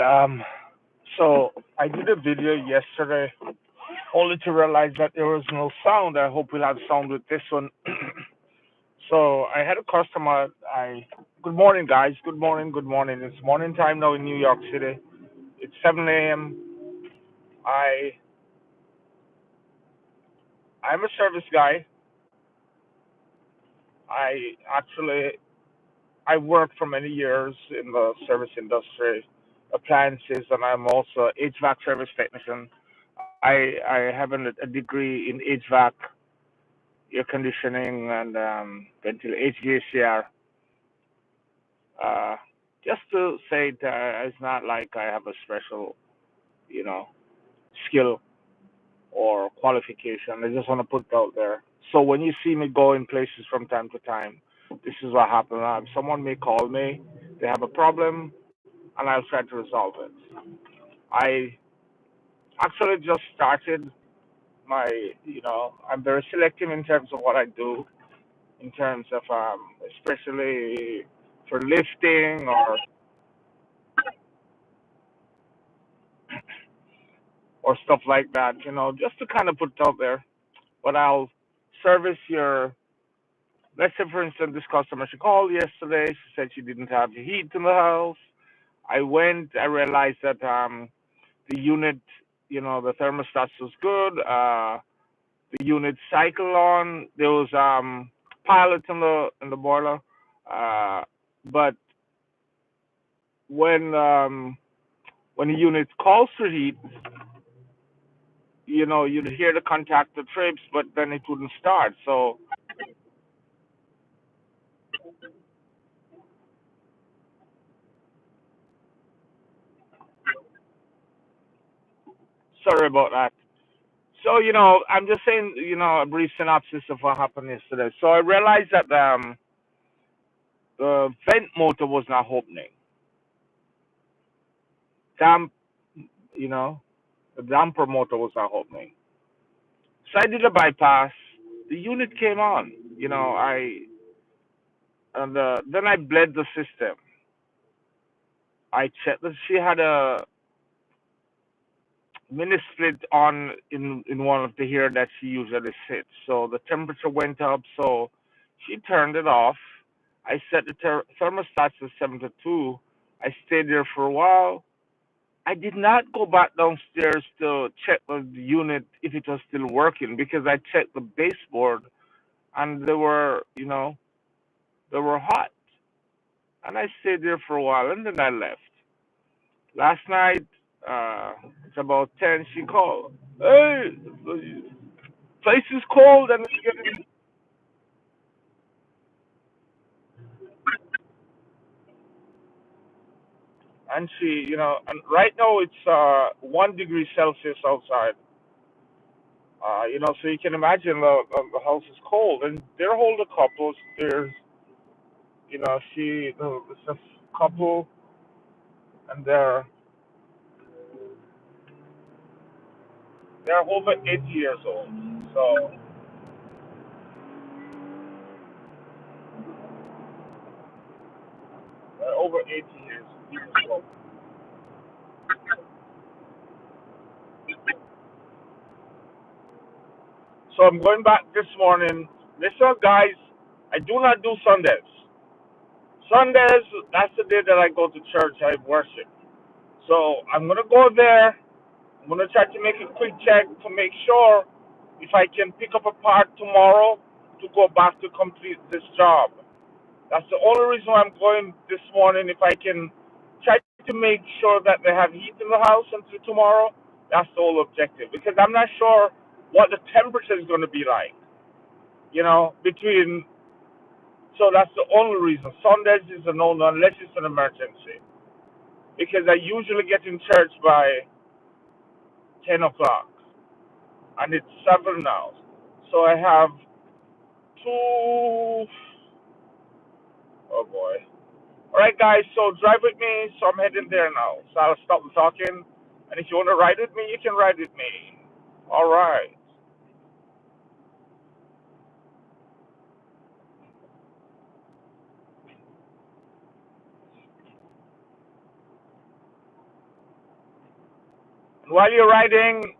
Um, so I did a video yesterday, only to realize that there was no sound. I hope we'll have sound with this one. So I had a customer. Good morning, guys. Good morning. Good morning. It's morning time now in New York City. It's 7 a.m. I I'm a service guy. I worked for many years in the service industry, appliances, and I'm also HVAC service technician. I have a degree in HVAC, air conditioning, and HVACR. Uh, just to say that it's not like I have a special, you know, skill or qualification. I just want to put it out there. So when you see me go in places from time to time, this is what happens. Someone may call me, they have a problem, and I'll try to resolve it. I actually just started my, I'm very selective in terms of what I do, in terms of, especially for lifting or stuff like that, just to kind of put it out there. But I'll service your, let's say, for instance, this customer, she called yesterday. She said she didn't have the heat in the house. I realized that the unit, the thermostat was good. The unit cycle on. There was pilot in the boiler, uh, but when um, when the unit calls for heat, you'd hear the contactor trips, but then it wouldn't start. So sorry about that. So I'm just saying, a brief synopsis of what happened yesterday. So I realized that the vent motor was not opening. Damp, you know, the damper motor was not opening. So I did a bypass. The unit came on. Then I bled the system. I checked that she had a mini split on in one of the here that she usually sits. So the temperature went up. So she turned it off. I set the thermostat to 72. I stayed there for a while. I did not go back downstairs to check the unit if it was still working because I checked the baseboard and they were hot. And I stayed there for a while and then I left. Last night, it's about 10, she called. Hey, the place is cold and it's getting. And and right now it's 1 degree Celsius outside. So you can imagine the house is cold. And they're older couples. There's, it's a couple and they're over 80 years old. So over 80 years old. So I'm going back this morning. Listen, guys, I do not do Sundays. Sundays, that's the day that I go to church. I worship. So I'm gonna go there. I'm gonna try to make a quick check to make sure if I can pick up a part tomorrow to go back to complete this job. That's the only reason why I'm going this morning. If I can try to make sure that they have heat in the house until tomorrow, that's the whole objective. Because I'm not sure what the temperature is going to be like. Between. So that's the only reason. Sundays is a no-no unless it's an emergency. Because I usually get in church by 10 o'clock, and it's 7 now. So I have two. Oh boy. All right, guys. So drive with me. So I'm heading there now. So I'll stop talking. And if you want to ride with me, you can ride with me. All right. While you're riding,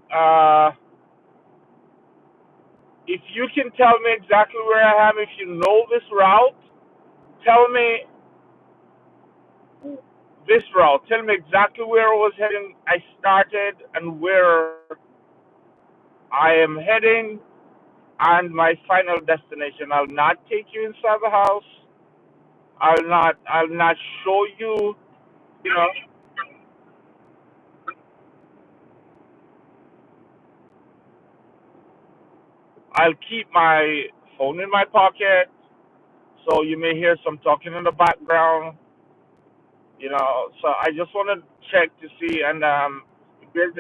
if you can tell me exactly where I am, if you know this route, tell me this route. Tell me exactly where I was heading. I started and where I am heading and my final destination. I'll not take you inside the house. I'll not show you, you know, I'll keep my phone in my pocket, so you may hear some talking in the background, So I just want to check to see, and build.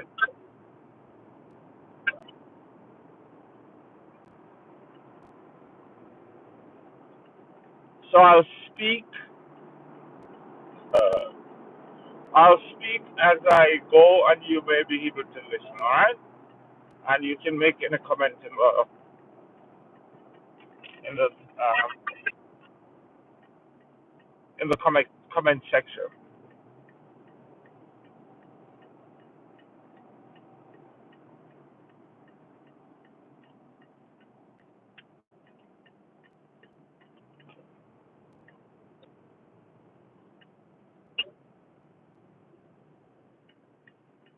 So speak. Uh, I'll speak as I go, and you may be able to listen. All right, and you can make any comment in the comment section.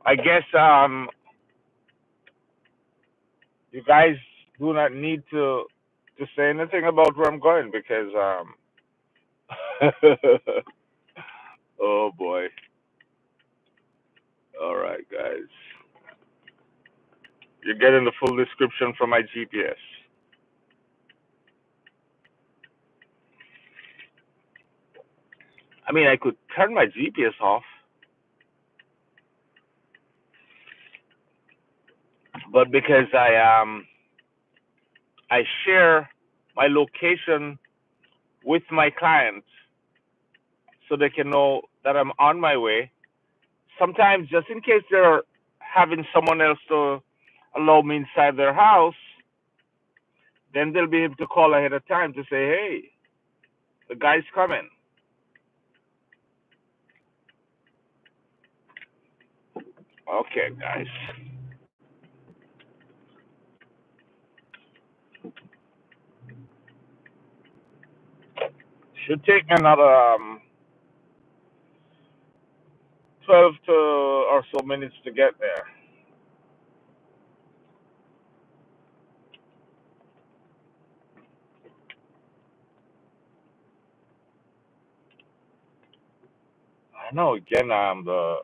I guess you guys do not need to say anything about where I'm going because oh boy. All right, guys. You're getting the full description from my GPS. I mean, I could turn my GPS off, but because I share my location with my clients so they can know that I'm on my way. Sometimes, just in case they're having someone else to allow me inside their house, then they'll be able to call ahead of time to say, "Hey, the guy's coming." Okay, guys. Should take me another 12 to or so minutes to get there. I know. Again, the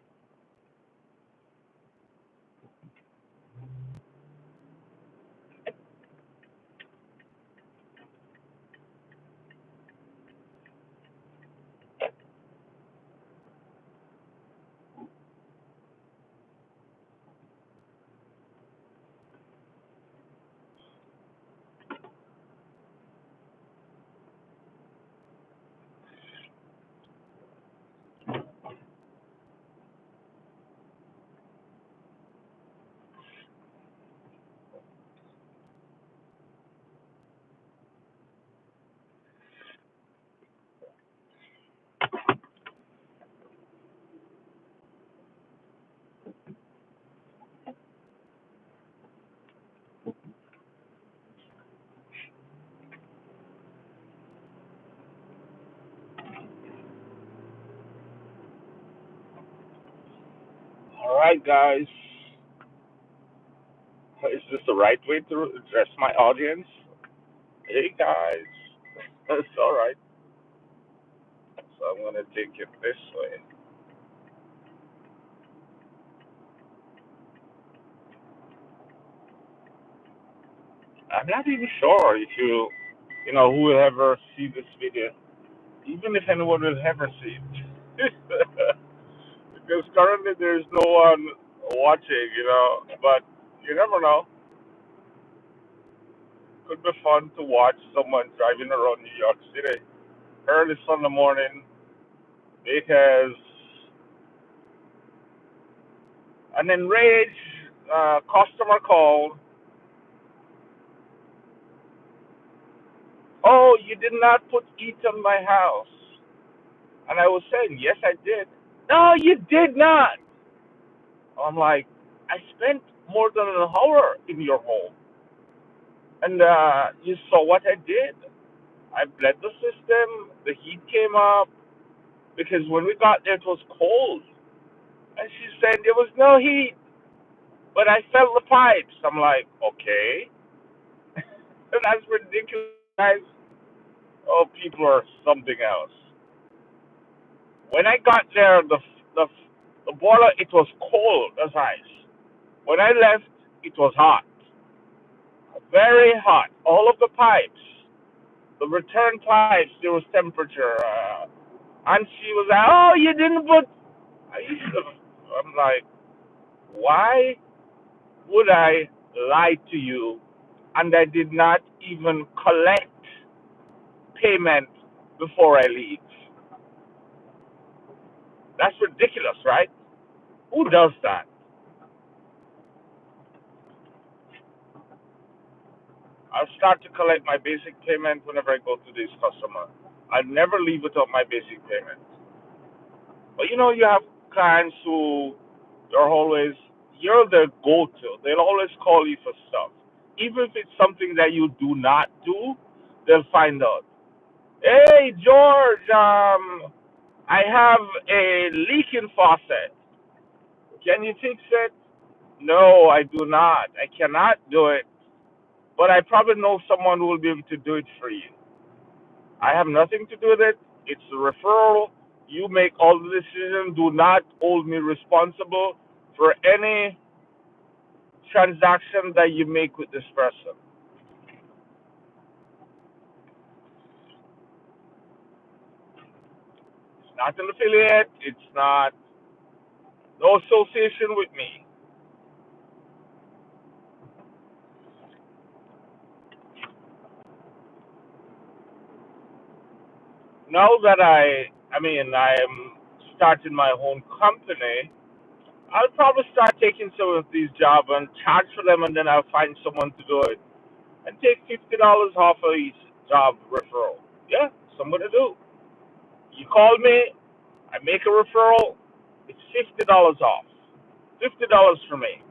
all right, guys. Is this the right way to address my audience? Hey, guys. That's all right. So I'm gonna take it this way. I'm not even sure if who will ever see this video, even if anyone will ever see it. Because currently there's no one watching, but you never know. Could be fun to watch someone driving around New York City early Sunday morning because an enraged customer called. Oh, you did not put heat on my house. And I was saying, yes, I did. No, you did not. I'm like, I spent more than an hour in your home, and you saw what I did. I bled the system. The heat came up because when we got there, it was cold. And she said there was no heat, but I felt the pipes. I'm like, okay, that's ridiculous, guys. Oh, people are something else. When I got there, the the boiler it was cold as ice. When I left, it was hot, very hot. All of the pipes, the return pipes, there was temperature. And she was like, "Oh, you didn't put." I used to. I'm like, why would I lie to you? And I did not even collect payment before I leave. That's ridiculous, right? Who does that? I'll start to collect my basic payment whenever I go to this customer. I'll never leave without my basic payment. But you have clients who are always, you're their go to. They'll always call you for stuff. Even if it's something that you do not do, they'll find out. Hey, George, I have a leaking faucet. Can you fix it? No, I do not. I cannot do it. But I probably know someone who will be able to do it for you. I have nothing to do with it. It's a referral. You make all the decisions. Do not hold me responsible for any transaction that you make with this person. It's not an affiliate. It's not no association with me. Now that I'm starting my own company, I'll probably start taking some of these jobs and charge for them, and then I'll find someone to do it and take $50 off of each job referral. Yeah, somebody do. You call me, I make a referral, it's $50 off. $50 for me.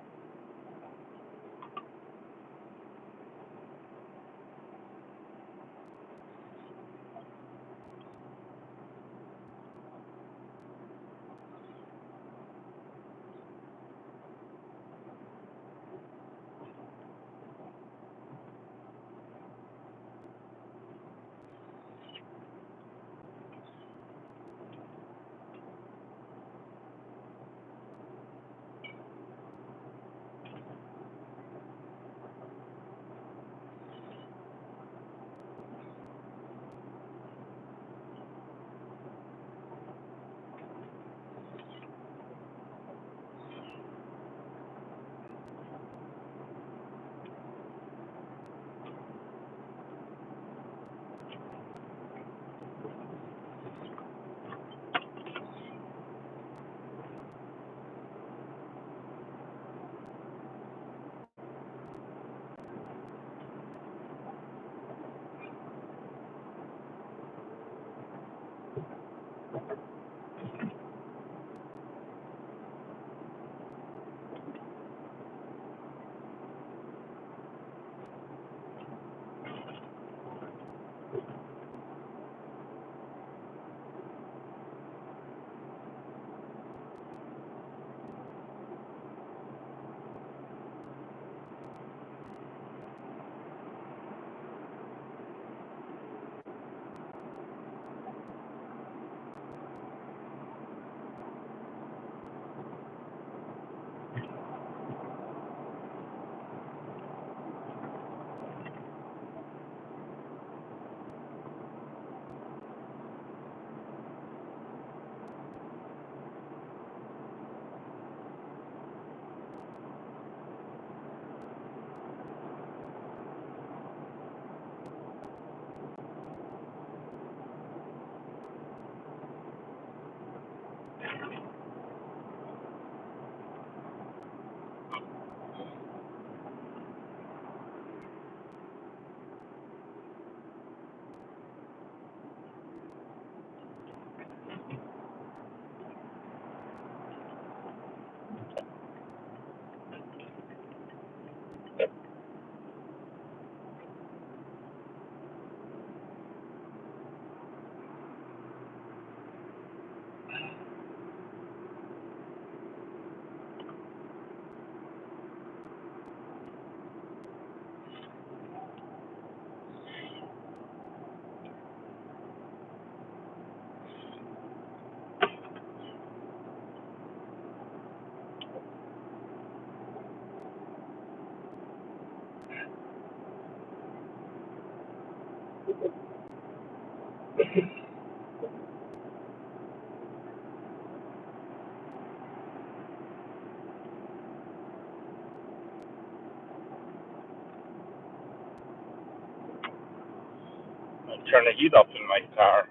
I turn the heat up in my car.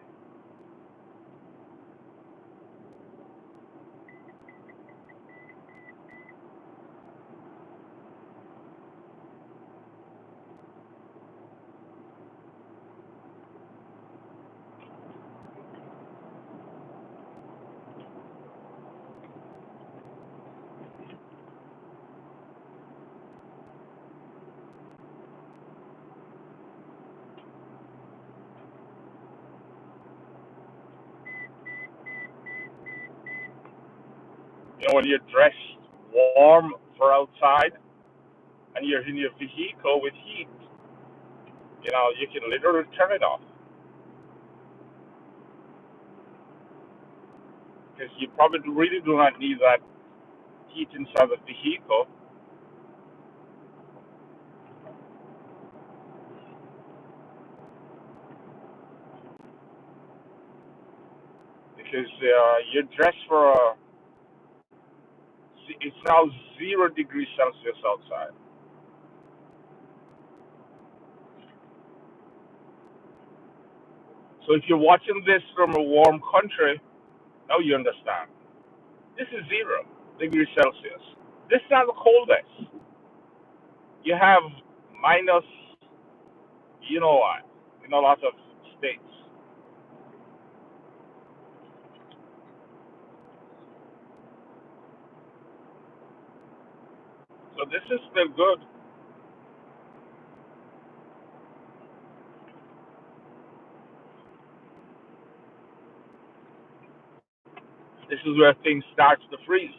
When you're dressed warm for outside and you're in your vehicle with heat, you can literally turn it off because you probably really do not need that heat inside the vehicle because you're dressed for it's now 0 degrees Celsius outside. So if you're watching this from a warm country, now you understand. This is 0 degrees Celsius. This is not the coldest. You have minus, what, in a lot of states. So this is still good. This is where things start to freeze.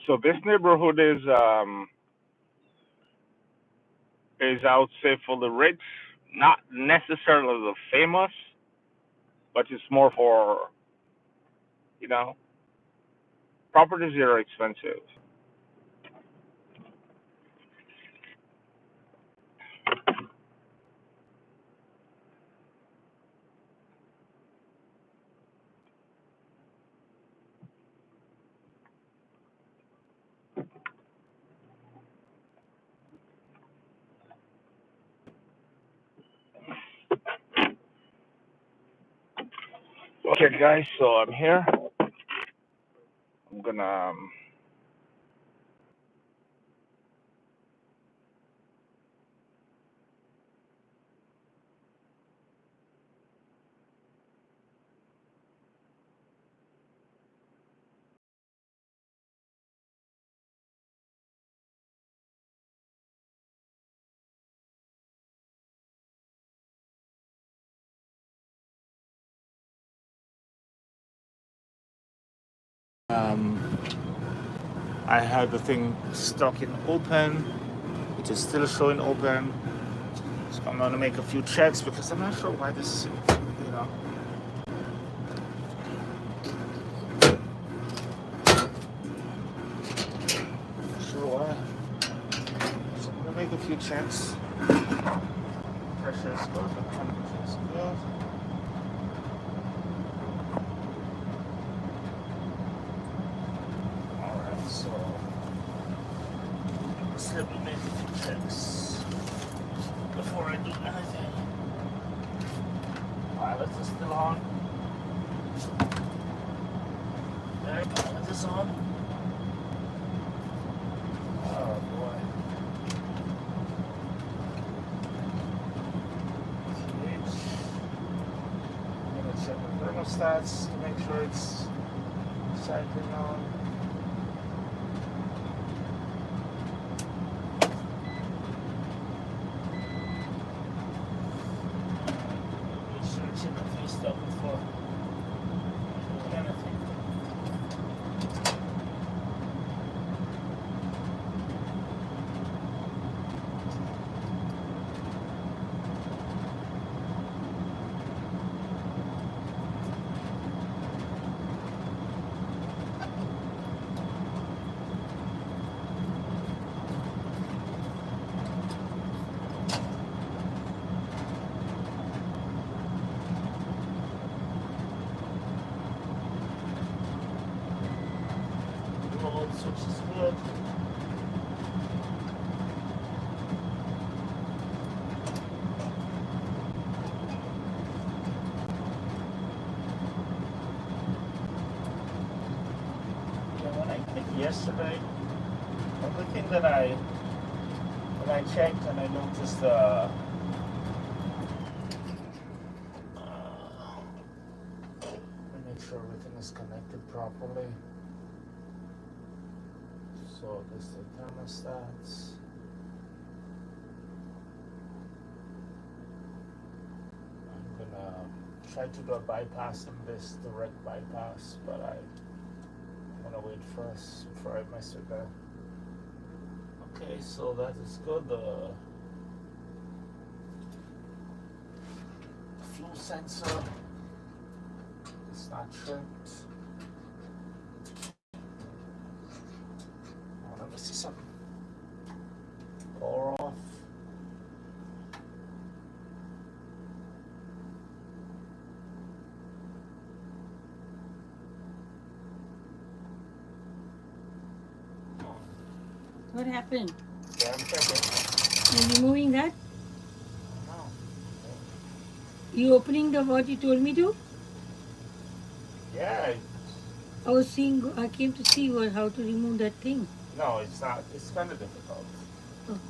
So this neighborhood is I would say for the rich, not necessarily the famous, but it's more for you know properties that are expensive. Okay, guys, so I'm here. I'm gonna I had the thing stuck in open, which is still showing open. So I'm gonna make a few checks because I'm not sure why this, you know. Not sure why. So I'm gonna make a few checks. Pressure is good, the temperature is good. Alright, so let's let me make a few checks before I do anything. Pilot is still on. There, pilot is on. Oh boy. I'm gonna check the thermostats to make sure it's cycling on. Researching the face stuff before doing anything. Remote switch is good. Yeah, when I clicked yesterday, the only thing that when I checked and I noticed make sure everything is connected properly. So this is the thermostats. I'm gonna try to do a bypass on this direct bypass, but I'm gonna wait first before I mess with that. Okay, so that is good. The fuel sensor is not tripped. Oh, let me see something. Power off. What happened? Yeah, I'm checking. You removing that? No. You opening the what you told me to? Yeah. I was seeing. I came to see how to remove that thing. No, it's not. It's kind of difficult. Okay.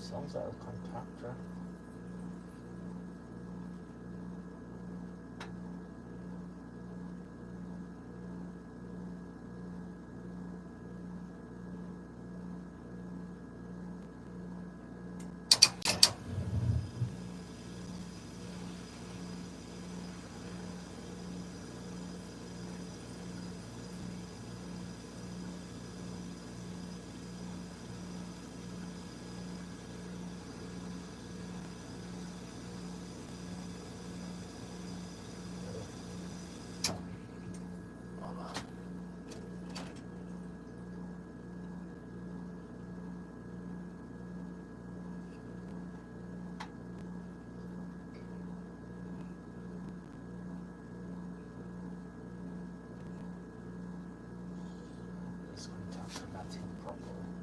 Sounds like a contactor. This contactor not in properly.